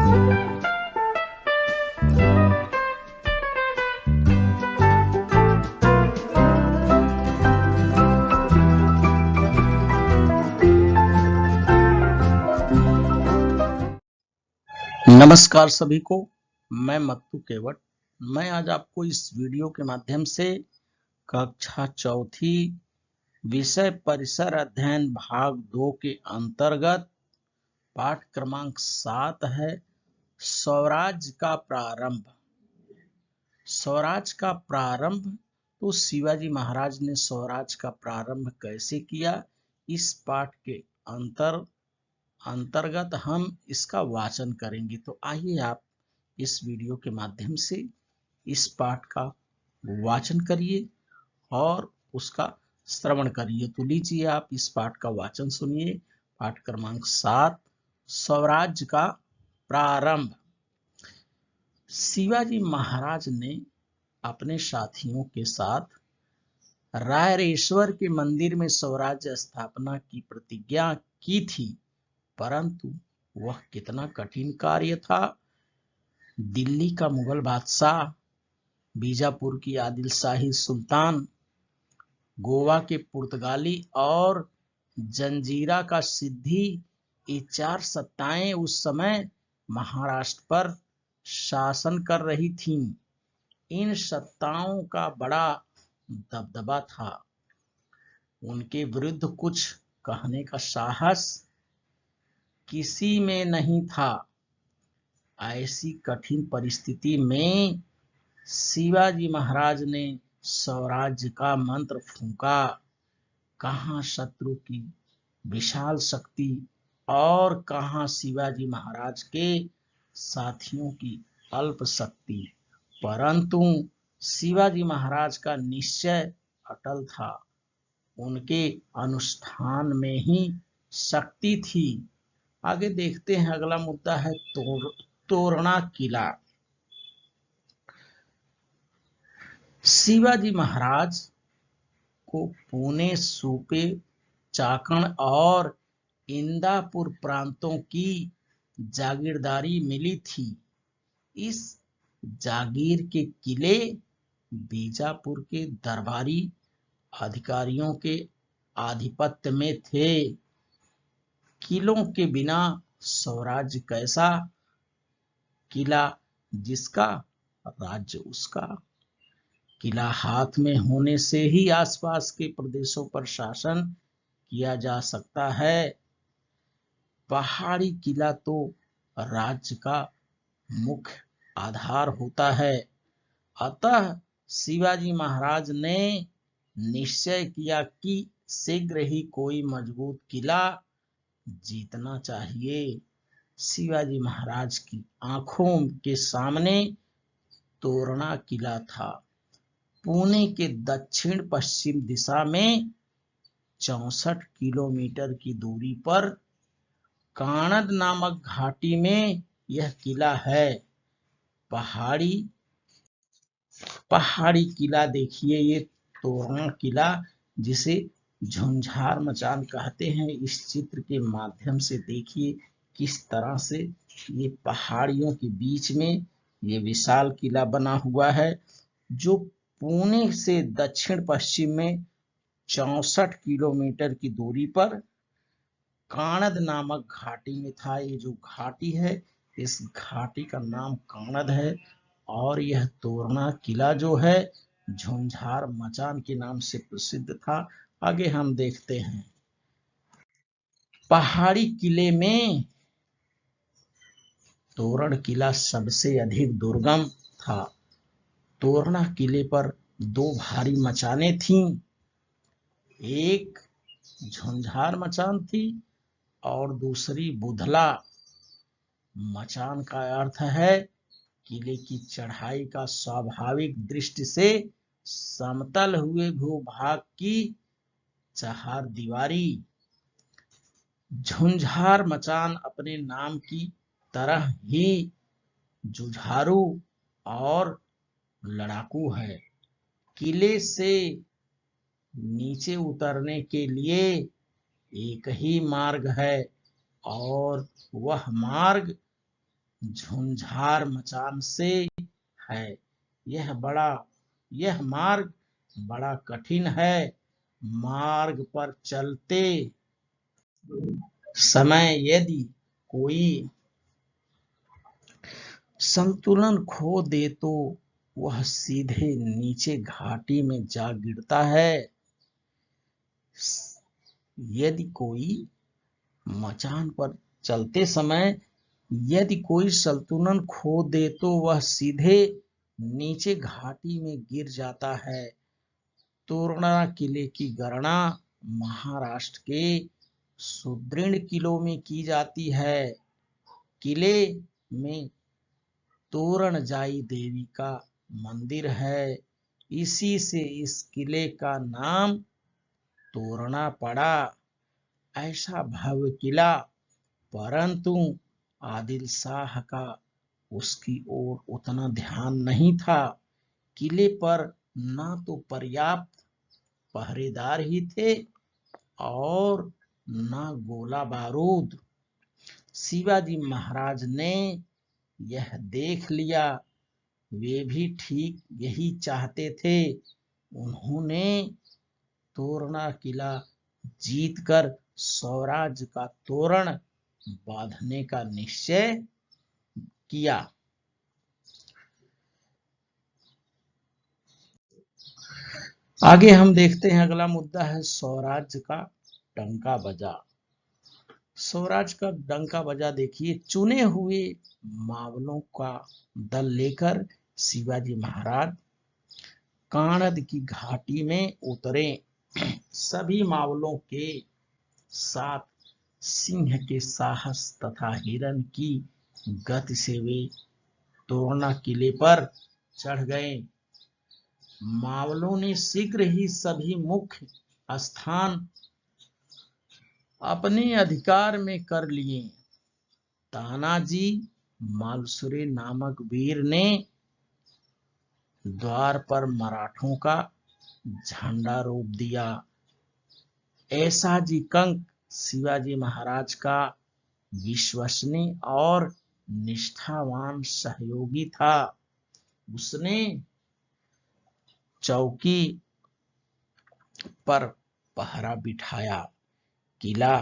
नमस्कार सभी को, मैं मत्तू केवट। मैं आज आपको इस वीडियो के माध्यम से कक्षा चौथी विषय परिसर अध्ययन भाग 2 के अंतर्गत पाठ क्रमांक 7 है स्वराज का प्रारंभ। स्वराज का प्रारंभ तो शिवाजी महाराज ने स्वराज का प्रारंभ कैसे किया, इस पाठ के अंतर्गत हम इसका वाचन करेंगे। तो आइए आप इस वीडियो के माध्यम से इस पाठ का वाचन करिए और उसका श्रवण करिए। तो लीजिए आप इस पाठ का वाचन सुनिए। पाठ क्रमांक 7 स्वराज का प्रारंभ। शिवाजी महाराज ने अपने साथियों के साथ रायरेश्वर के मंदिर में स्वराज्य स्थापना की प्रतिज्ञा की थी, परंतु वह कितना कठिन कार्य था। दिल्ली का मुगल बादशाह, बीजापुर की आदिलशाही सुल्तान, गोवा के पुर्तगाली और जंजीरा का सिद्दी, ये 4 सत्ताएं उस समय महाराष्ट्र पर शासन कर रही थीं। इन सत्ताओं का बड़ा दबदबा था। उनके विरुद्ध कुछ कहने का साहस किसी में नहीं था। ऐसी कठिन परिस्थिति में शिवाजी महाराज ने स्वराज्य का मंत्र फूंका। कहां शत्रु की विशाल शक्ति और कहां शिवाजी महाराज के साथियों की अल्प शक्ति, परंतु शिवाजी महाराज का निश्चय अटल था। उनके अनुष्ठान में ही शक्ति थी। आगे देखते हैं, अगला मुद्दा है तोरणा किला। शिवाजी महाराज को पुणे, सूपे, चाकण और इंदापुर प्रांतों की जागीरदारी मिली थी। इस जागीर के किले बीजापुर के दरबारी अधिकारियों के आधिपत्य में थे। किलों के बिना स्वराज्य कैसा? किला जिसका राज्य उसका। किला हाथ में होने से ही आसपास के प्रदेशों पर शासन किया जा सकता है। पहाड़ी किला तो राज्य का मुख्य आधार होता है। अतः शिवाजी महाराज ने निश्चय किया कि शीघ्र ही कोई मजबूत किला जीतना चाहिए। शिवाजी महाराज की आंखों के सामने तोरणा किला था। पुणे के दक्षिण पश्चिम दिशा में 64 किलोमीटर की दूरी पर कानद नामक घाटी में यह किला है। पहाड़ी किला देखिए, ये तोरणा किला जिसे झुंझार मचान कहते हैं, इस चित्र के माध्यम से देखिए किस तरह से ये पहाड़ियों के बीच में ये विशाल किला बना हुआ है, जो पुणे से दक्षिण पश्चिम में 64 किलोमीटर की दूरी पर कानद नामक घाटी में था। ये जो घाटी है, इस घाटी का नाम कानद है और यह तोरणा किला जो है झुंझार मचान के नाम से प्रसिद्ध था। आगे हम देखते हैं, पहाड़ी किले में तोरण किला सबसे अधिक दुर्गम था। तोरणा किले पर 2 भारी मचाने थीं। एक झुंझार मचान थी और दूसरी बुधला मचान का अर्थ है किले की चढ़ाई का स्वाभाविक दृष्टि से समतल हुए भूभाग की चहार दीवारी। झुंझार मचान अपने नाम की तरह ही जुझारू और लड़ाकू है। किले से नीचे उतरने के लिए एक ही मार्ग है और वह मार्ग झुंझार मचान से है। यह मार्ग बड़ा कठिन है। मार्ग पर चलते समय यदि कोई संतुलन खो दे तो वह सीधे नीचे घाटी में जा गिरता है। यदि कोई मचान पर चलते समय यदि कोई संतुलन खो दे तो वह सीधे नीचे घाटी में गिर जाता है। तोरणा किले की गणना महाराष्ट्र के सुदृढ़ किलों में की जाती है। किले में तोरणजाई देवी का मंदिर है। इसी से इस किले का नाम तोरणा पड़ा। ऐसा भव्य किला, परंतु आदिल शाह का उसकी ओर उतना ध्यान नहीं था। किले पर ना तो पर्याप्त पहरेदार ही थे और ना गोला बारूद। शिवाजी महाराज ने यह देख लिया। वे भी ठीक यही चाहते थे। उन्होंने तोरणा किला जीतकर स्वराज्य का तोरण बांधने का निश्चय किया। आगे हम देखते हैं, अगला मुद्दा है स्वराज्य का डंका बजा। स्वराज का डंका बजा देखिए, चुने हुए मावलों का दल लेकर शिवाजी महाराज कानद की घाटी में उतरे। सभी मावलों के साथ सिंह के साहस तथा हिरण की गति से वे तोरणा किले पर चढ़ गए। मावलों ने शीघ्र ही सभी मुख्य स्थान अपने अधिकार में कर लिए। तानाजी मालसुरे नामक वीर ने द्वार पर मराठों का झंडा रोप दिया। ऐसाजी कंक शिवाजी महाराज का विश्वसनीय और निष्ठावान सहयोगी था। उसने चौकी पर पहरा बिठाया। किला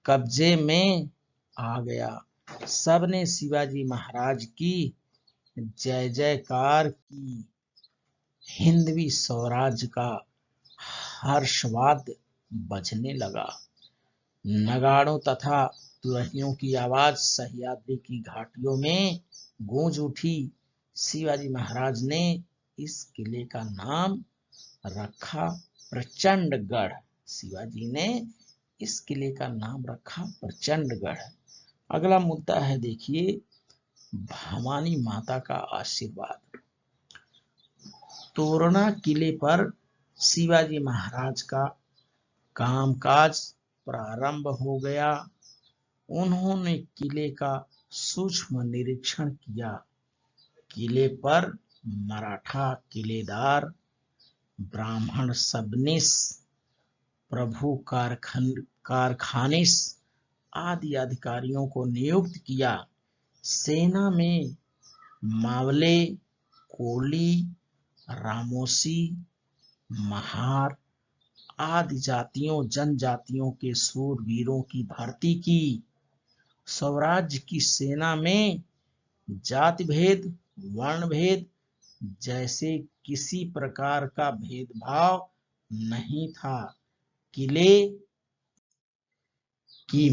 कब्जे में आ गया। सबने शिवाजी महाराज की जय जयकार की। हिंदवी स्वराज का हर्षवाद बजने लगा। नगाड़ों तथा तुरहियों की आवाज सह्याद्री की घाटियों में गूंज उठी। शिवाजी महाराज ने इस किले का नाम रखा प्रचंडगढ़। शिवाजी ने इस किले का नाम रखा प्रचंडगढ़। अगला मुद्दा है, देखिए, भवानी माता का आशीर्वाद। तोरणा किले पर शिवाजी महाराज का कामकाज प्रारंभ हो गया। उन्होंने किले का सूक्ष्म निरीक्षण किया। किले पर मराठा किलेदार, ब्राह्मण सबनीस, प्रभु कारखानिस आदि अधिकारियों को नियुक्त किया। सेना में मावले, कोली, रामोसी, महार आदि जातियों जनजातियों के सूरवीरों की भर्ती की। स्वराज्य की सेना में जाति भेद, वर्ण भेद जैसे किसी प्रकार का भेदभाव नहीं था। किले की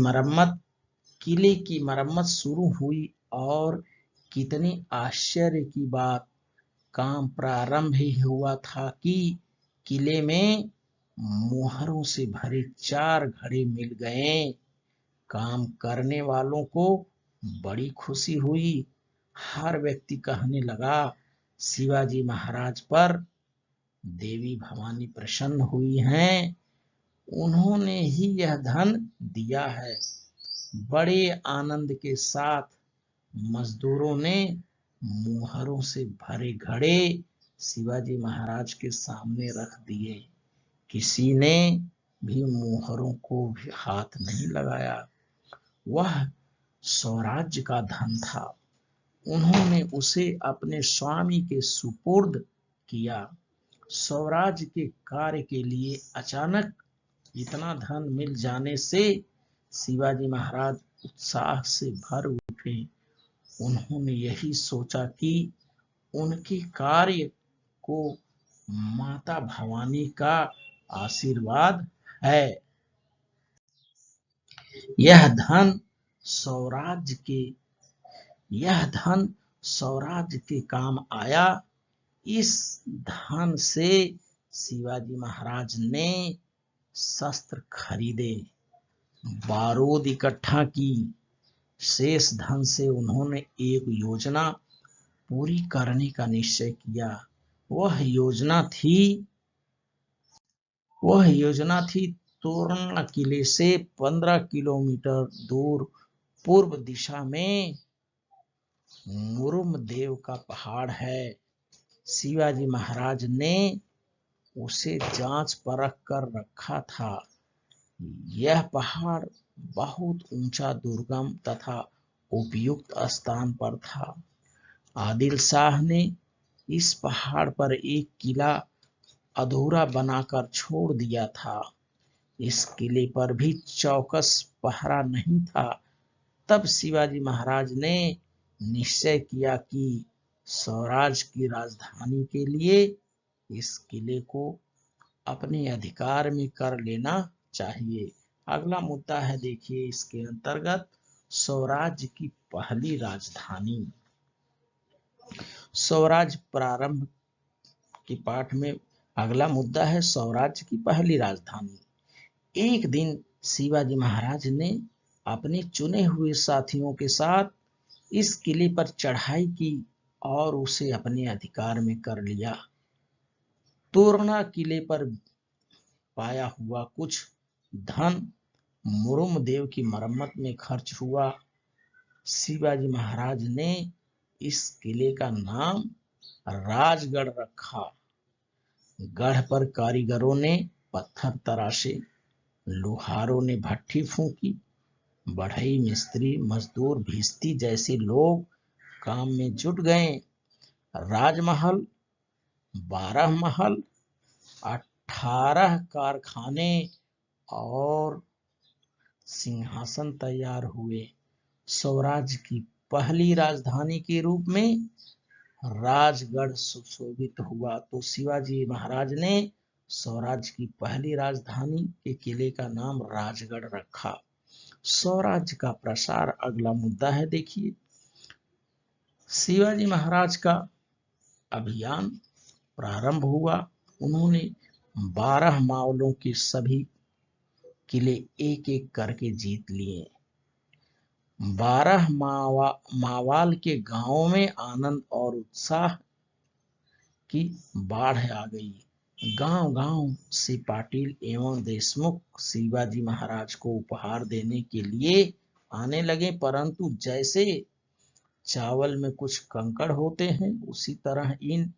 मरम्मत शुरू हुई और कितनी आश्चर्य की बात, काम प्रारंभ ही हुआ था कि किले में मोहरों से भरे 4 घड़े मिल गए। काम करने वालों को बड़ी खुशी हुई। हर व्यक्ति कहने लगा, शिवाजी महाराज पर देवी भवानी प्रसन्न हुई हैं, उन्होंने ही यह धन दिया है। बड़े आनंद के साथ मजदूरों ने मोहरों से भरे घड़े शिवाजी महाराज के सामने रख दिए। किसी ने भी मोहरों को भी हाथ नहीं लगाया। वह स्वराज्य का धन था। उन्होंने उसे अपने स्वामी के सुपुर्द किया। स्वराज के कार्य के लिए अचानक इतना धन मिल जाने से शिवाजी महाराज उत्साह से भर उठे। उन्होंने यही सोचा कि उनके कार्य को माता भवानी का आशीर्वाद है। यह धन स्वराज के काम आया। इस धन से शिवाजी महाराज ने शस्त्र खरीदे, बारूद इकट्ठा की। शेष धन से उन्होंने एक योजना पूरी करने का निश्चय किया। वह योजना थी तोरणा किले से 15 किलोमीटर दूर पूर्व दिशा में मुरुमदेव का पहाड़ है। शिवाजी महाराज ने उसे जांच परख कर रखा था। यह पहाड़ बहुत ऊंचा, दुर्गम तथा उपयुक्त स्थान पर था। आदिल शाह ने इस पहाड़ पर एक किला अधूरा बनाकर छोड़ दिया था। इस किले पर भी चौकस पहरा नहीं था। तब शिवाजी महाराज ने निश्चय किया कि स्वराज की राजधानी के लिए इस किले को अपने अधिकार में कर लेना चाहिए। अगला मुद्दा है, देखिए इसके अंतर्गत स्वराज की पहली राजधानी। स्वराज प्रारंभ के पाठ में अगला मुद्दा है स्वराज की पहली राजधानी। एक दिन शिवाजी महाराज ने अपने चुने हुए साथियों के साथ इस किले पर चढ़ाई की और उसे अपने अधिकार में कर लिया। तोरणा किले पर पाया हुआ कुछ धन मुरुमदेव की मरम्मत में खर्च हुआ। शिवाजी महाराज ने इस किले का नाम राजगढ़ रखा। गढ़ पर कारीगरों ने पत्थर तराशे, लोहारों ने भट्ठी फूंकी, बढ़ई मिस्त्री, मजदूर, भिस्ती जैसे लोग काम में जुट गए। राजमहल, 12 महल, 18 कारखाने और सिंहासन तैयार हुए। स्वराज की पहली राजधानी के रूप में राजगढ़ सुशोभित हुआ। तो शिवाजी महाराज ने स्वराज की पहली राजधानी के किले का नाम राजगढ़ रखा। स्वराज का प्रसार अगला मुद्दा है, देखिए शिवाजी महाराज का अभियान प्रारंभ हुआ। उन्होंने 12 मावलों के सभी किले एक एक करके जीत लिए। 12 मावाल के गांवों में आनंद और उत्साह की बाढ़ आ गई। गांव गांव से पाटिल एवं देशमुख शिवाजी महाराज को उपहार देने के लिए आने लगे, परंतु जैसे चावल में कुछ कंकड़ होते हैं, उसी तरह इन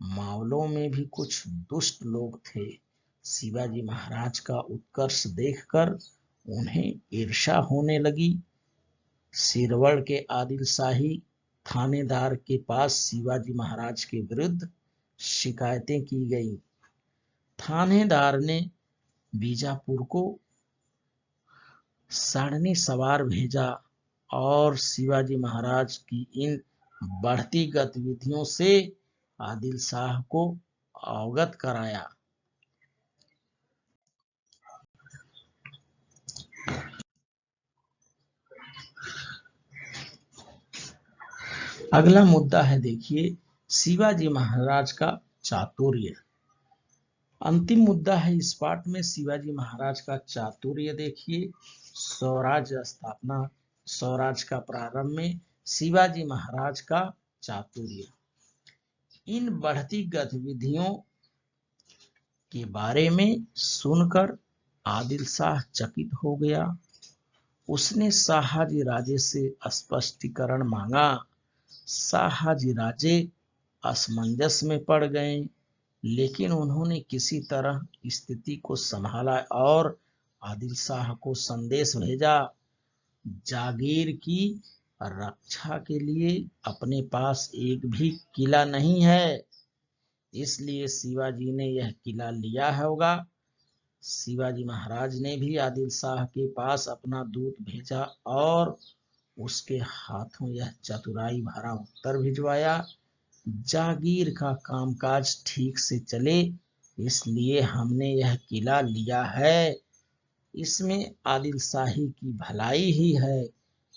मावलों में भी कुछ दुष्ट लोग थे। शिवाजी महाराज का उत्कर्ष देखकर उन्हें ईर्ष्या होने लगी। सिरवड़ के आदिल शाही थानेदार के पास शिवाजी महाराज के विरुद्ध शिकायतें की गई। थानेदार ने बीजापुर को सारणी सवार भेजा और शिवाजी महाराज की इन बढ़ती गतिविधियों से आदिल शाह को अवगत कराया। अगला मुद्दा है, देखिए शिवाजी महाराज का चातुर्य। अंतिम मुद्दा है इस पाठ में शिवाजी महाराज का चातुर्य। देखिए स्वराज का प्रारंभ में शिवाजी महाराज का चातुर्य। इन बढ़ती गतिविधियों के बारे में सुनकर आदिल शाह चकित हो गया। उसने शाहाजी राजे से स्पष्टीकरण मांगा। शाहाजी राजे असमंजस में पड़ गए, लेकिन उन्होंने किसी तरह स्थिति को संभाला और आदिल शाह को संदेश भेजा। जागीर की रक्षा के लिए अपने पास एक भी किला नहीं है, इसलिए शिवाजी ने यह किला लिया होगा। शिवाजी महाराज ने भी आदिल शाह के पास अपना दूत भेजा और उसके हाथों यह चतुराई भरा उत्तर भिजवाया, जागीर का कामकाज ठीक से चले इसलिए हमने यह किला लिया है। इसमें आदिल शाही की भलाई ही है,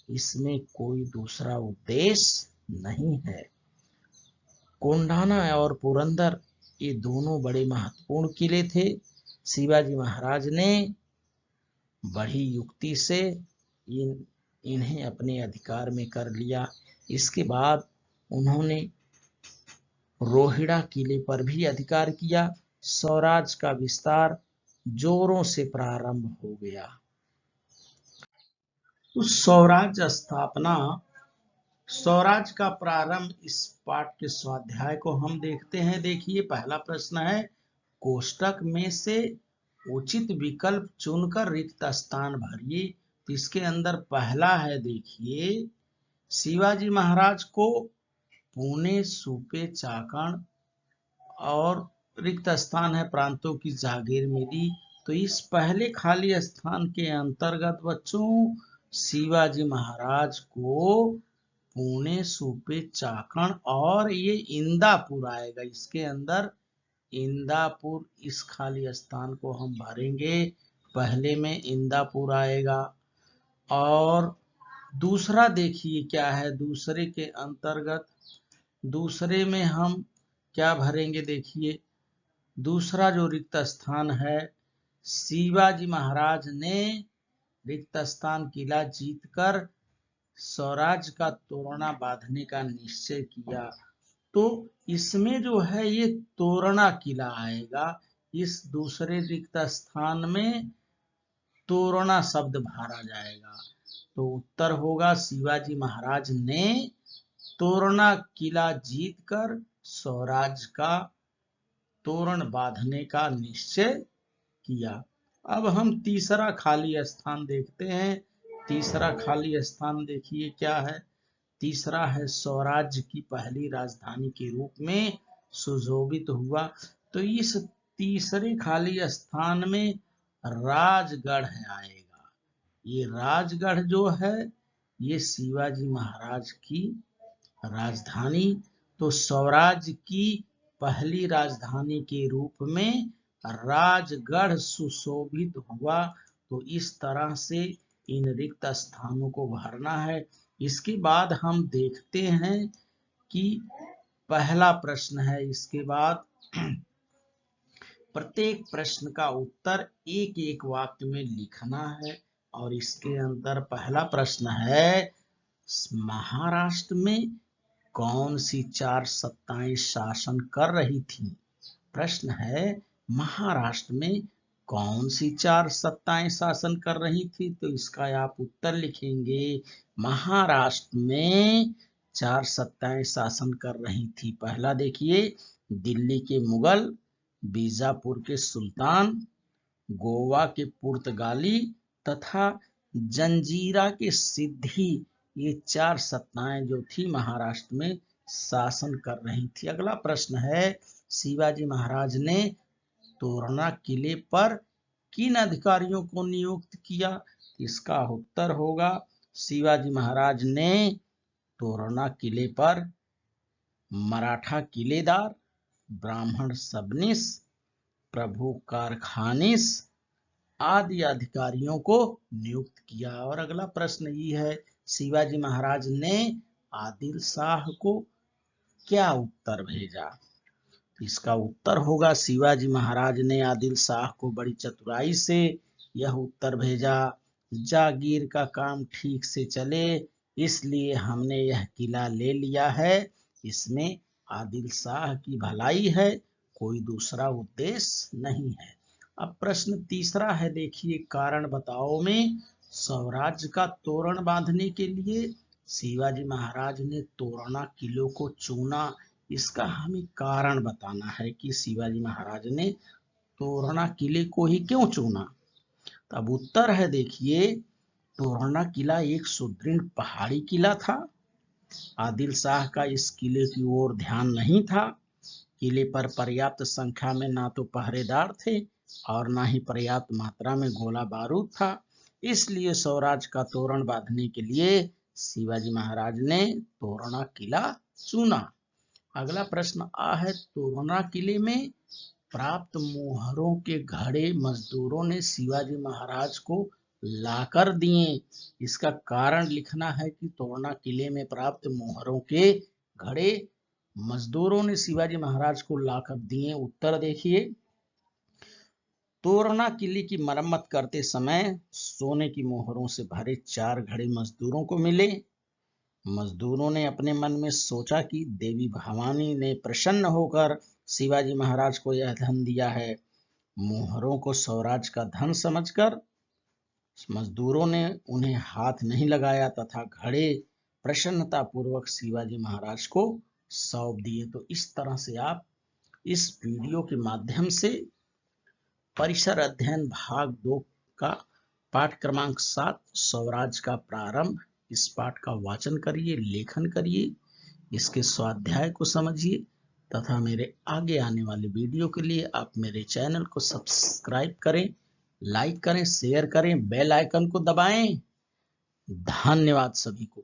इसमें कोई दूसरा उद्देश्य नहीं है। कोंडाना और पुरंदर ये दोनों बड़े महत्वपूर्ण किले थे। शिवाजी महाराज ने बड़ी युक्ति से इन्हें अपने अधिकार में कर लिया। इसके बाद उन्होंने रोहिड़ा किले पर भी अधिकार किया। स्वराज का विस्तार जोरों से प्रारंभ हो गया। तो स्वराज का प्रारंभ इस पाठ के स्वाध्याय को हम देखते हैं। देखिए, पहला प्रश्न है, कोष्टक में से उचित विकल्प चुनकर रिक्त स्थान भरिए। तो इसके अंदर पहला है, देखिए, शिवाजी महाराज को पुणे, सूपे, चाकण और रिक्त स्थान है प्रांतों की जागीर मिली। तो इस पहले खाली स्थान के अंतर्गत बच्चों शिवाजी महाराज को पुणे, सूपे, चाकण और ये इंदापुर आएगा। इसके अंदर इंदापुर, इस खाली स्थान को हम भरेंगे। पहले में इंदापुर आएगा। और दूसरा देखिए क्या है, दूसरे के अंतर्गत दूसरे में हम क्या भरेंगे। देखिए, दूसरा जो रिक्त स्थान है, शिवाजी महाराज ने रिक्त स्थान किला जीतकर स्वराज का तोरणा बांधने का निश्चय किया। तो इसमें जो है ये तोरणा किला आएगा। इस दूसरे रिक्त स्थान में तोरणा शब्द भरा जाएगा। तो उत्तर होगा, शिवाजी महाराज ने तोरणा किला जीतकर स्वराज का तोरण बांधने का निश्चय किया। अब हम तीसरा खाली स्थान देखते हैं। तीसरा खाली स्थान देखिए क्या है। तीसरा है, स्वराज्य की पहली राजधानी के रूप में सुशोभित हुआ। तो इस तीसरे खाली स्थान में राजगढ़ आएगा। ये राजगढ़ जो है ये शिवाजी महाराज की राजधानी, तो स्वराज्य की पहली राजधानी के रूप में राजगढ़ सुशोभित हुआ। तो इस तरह से इन रिक्त स्थानों को भरना है। इसके बाद हम देखते हैं कि पहला प्रश्न है, इसके बाद प्रत्येक प्रश्न का उत्तर एक एक वाक्य में लिखना है। और इसके अंदर पहला प्रश्न है, महाराष्ट्र में कौन सी 4 सत्ताएं शासन कर रही थी। प्रश्न है, महाराष्ट्र में कौन सी 4 सत्ताएं शासन कर रही थी। तो इसका आप उत्तर लिखेंगे, महाराष्ट्र में 4 सत्ताएं शासन कर रही थी। पहला देखिए, दिल्ली के मुगल, बीजापुर के सुल्तान, गोवा के पुर्तगाली तथा जंजीरा के सिद्धी। ये 4 सत्ताएं जो थी महाराष्ट्र में शासन कर रही थी। अगला प्रश्न है, शिवाजी महाराज ने तोरणा किले पर किन अधिकारियों को नियुक्त किया। इसका उत्तर होगा, शिवाजी महाराज ने तोरणा किले पर मराठा किलेदार, ब्राह्मण सबनीस, प्रभु कारखानीस आदि अधिकारियों को नियुक्त किया। और अगला प्रश्न ये है, शिवाजी महाराज ने आदिल शाह को क्या उत्तर भेजा। इसका उत्तर होगा, शिवाजी महाराज ने आदिल शाह को बड़ी चतुराई से यह उत्तर भेजा, जागीर का काम ठीक से चले इसलिए हमने यह किला ले लिया है। इसमें आदिल शाह की भलाई है, कोई दूसरा उद्देश्य नहीं है। अब प्रश्न तीसरा है, देखिए, कारण बताओ में स्वराज्य का तोरण बांधने के लिए शिवाजी महाराज ने तोरणा किलों को चुना। इसका हमें कारण बताना है कि शिवाजी महाराज ने तोरणा किले को ही क्यों चुना। तब उत्तर है, देखिए, तोरणा किला एक सुदृढ़ पहाड़ी किला था। आदिल शाह का इस किले की ओर ध्यान नहीं था। किले पर पर्याप्त संख्या में ना तो पहरेदार थे और ना ही पर्याप्त मात्रा में गोला बारूद था। इसलिए स्वराज का तोरण बांधने के लिए शिवाजी महाराज ने तोरणा किला चुना। अगला प्रश्न आ है, तोरणा किले में प्राप्त मोहरों के घड़े मजदूरों ने शिवाजी महाराज को लाकर दिए। इसका कारण लिखना है कि तोरणा किले में प्राप्त मोहरों के घड़े मजदूरों ने शिवाजी महाराज को लाकर दिए। उत्तर देखिए, तोरणा किले की मरम्मत करते समय सोने की मोहरों से भरे 4 घड़े मजदूरों को मिले। मजदूरों ने अपने मन में सोचा कि देवी भवानी ने प्रसन्न होकर शिवाजी महाराज को यह धन दिया है। मोहरों को स्वराज का धन समझकर मजदूरों ने उन्हें हाथ नहीं लगाया तथा घड़े प्रसन्नता पूर्वक शिवाजी महाराज को सौंप दिए। तो इस तरह से आप इस वीडियो के माध्यम से परिसर अध्ययन भाग 2 का पाठ क्रमांक 7 स्वराज का प्रारंभ, इस पाठ का वाचन करिए, लेखन करिए, इसके स्वाध्याय को समझिए तथा मेरे आगे आने वाले वीडियो के लिए आप मेरे चैनल को सब्सक्राइब करें, लाइक करें, शेयर करें, बेल आइकन को दबाएं। धन्यवाद सभी को।